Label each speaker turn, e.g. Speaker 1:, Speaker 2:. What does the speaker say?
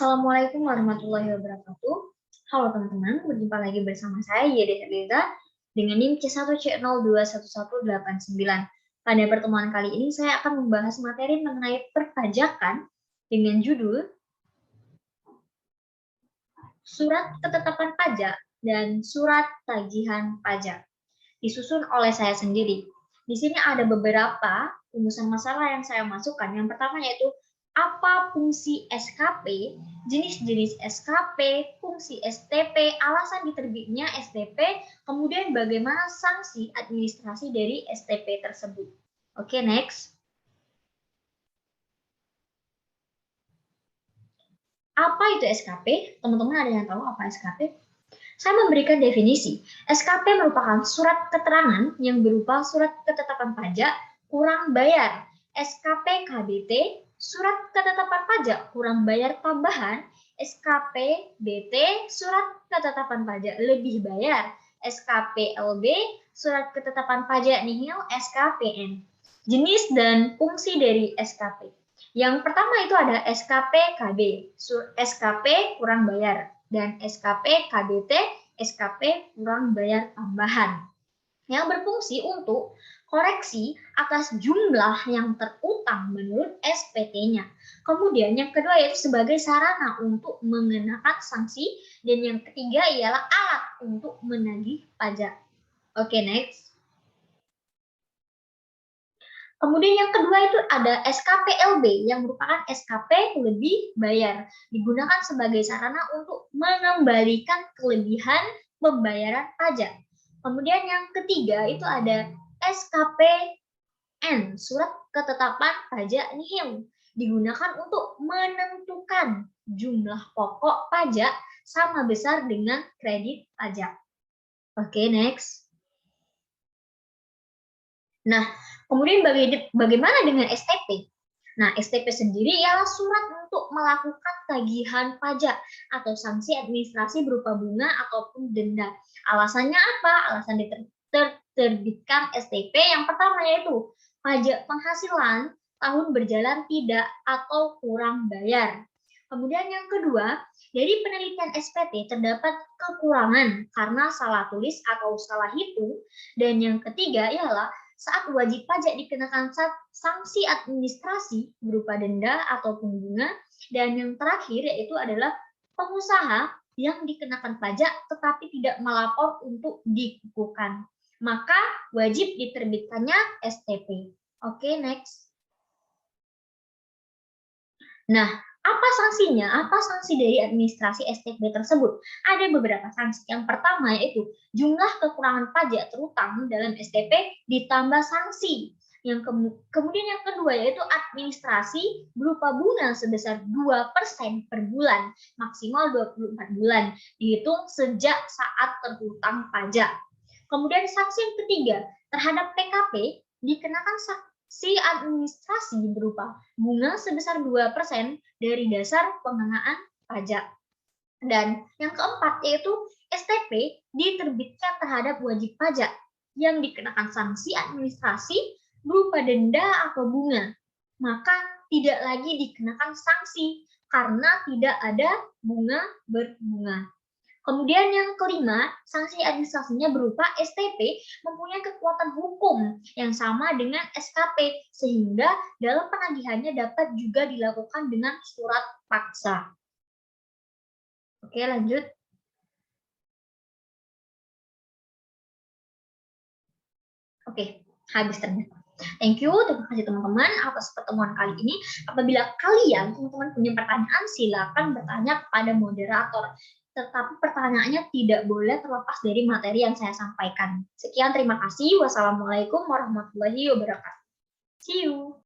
Speaker 1: Assalamualaikum warahmatullahi wabarakatuh. Halo teman-teman, berjumpa lagi bersama saya Yede Herliza dengan NIM C1C021189. Pada pertemuan kali ini saya akan membahas materi mengenai perpajakan dengan judul Surat Ketetapan Pajak dan Surat Tagihan Pajak. Disusun oleh saya sendiri. Di sini ada beberapa rumusan masalah yang saya masukkan. Yang pertama yaitu apa fungsi SKP, jenis-jenis SKP, fungsi STP, alasan diterbitnya STP, kemudian bagaimana sanksi administrasi dari STP tersebut. Oke, next. Apa itu SKP? Teman-teman ada yang tahu apa SKP? Saya memberikan definisi. SKP merupakan surat keterangan yang berupa surat ketetapan pajak kurang bayar. SKP KBT, surat ketetapan pajak kurang bayar tambahan. SKP BT, surat ketetapan pajak lebih bayar. SKP LB, surat ketetapan pajak nihil. SKPN. Jenis dan fungsi dari SKP. Yang pertama itu ada SKP KB, SKP kurang bayar, dan SKP KBT, SKP kurang bayar tambahan, yang berfungsi untuk koreksi atas jumlah yang terutang menurut SPT-nya. Kemudian yang kedua yaitu sebagai sarana untuk mengenakan sanksi, dan yang ketiga ialah alat untuk menagih pajak. Oke, next. Kemudian yang kedua itu ada SKP LB yang merupakan SKP lebih bayar, digunakan sebagai sarana untuk mengembalikan kelebihan pembayaran pajak. Kemudian yang ketiga itu ada SKPN, surat ketetapan pajak nihil, digunakan untuk menentukan jumlah pokok pajak sama besar dengan kredit pajak. Oke, next. Nah, kemudian bagaimana dengan STP? Nah, STP sendiri ialah surat untuk melakukan tagihan pajak atau sanksi administrasi berupa bunga ataupun denda. Alasannya apa? Alasan diterbitkan STP yang pertama yaitu pajak penghasilan tahun berjalan tidak atau kurang bayar. Kemudian yang kedua, dari penelitian SPT terdapat kekurangan karena salah tulis atau salah hitung. Dan yang ketiga ialah saat wajib pajak dikenakan sanksi administrasi berupa denda ataupun bunga, dan yang terakhir yaitu adalah pengusaha yang dikenakan pajak tetapi tidak melapor untuk dikukuhkan, maka wajib diterbitkannya STP. Oke, next. Nah, apa sanksinya? Apa sanksi dari administrasi STP tersebut? Ada beberapa sanksi. Yang pertama yaitu jumlah kekurangan pajak terutang dalam STP ditambah sanksi. Kemudian yang kedua yaitu administrasi berupa bunga sebesar 2% per bulan, maksimal 24 bulan, dihitung sejak saat terhutang pajak. Kemudian sanksi yang ketiga, terhadap PKP dikenakan sanksi administrasi berupa bunga sebesar 2% dari dasar pengenaan pajak. Dan yang keempat yaitu STP diterbitkan terhadap wajib pajak yang dikenakan sanksi administrasi berupa denda atau bunga, maka tidak lagi dikenakan sanksi karena tidak ada bunga berbunga. Kemudian yang kelima, sanksi administrasinya berupa STP mempunyai kekuatan hukum yang sama dengan SKP, sehingga dalam penagihannya dapat juga dilakukan dengan surat paksa. Oke, lanjut. Oke, habis ternyata. Thank you, terima kasih teman-teman atas pertemuan kali ini. Apabila kalian, teman-teman punya pertanyaan, silakan bertanya kepada moderator. Tetapi pertanyaannya tidak boleh terlepas dari materi yang saya sampaikan. Sekian, terima kasih. Wassalamualaikum warahmatullahi wabarakatuh. See you.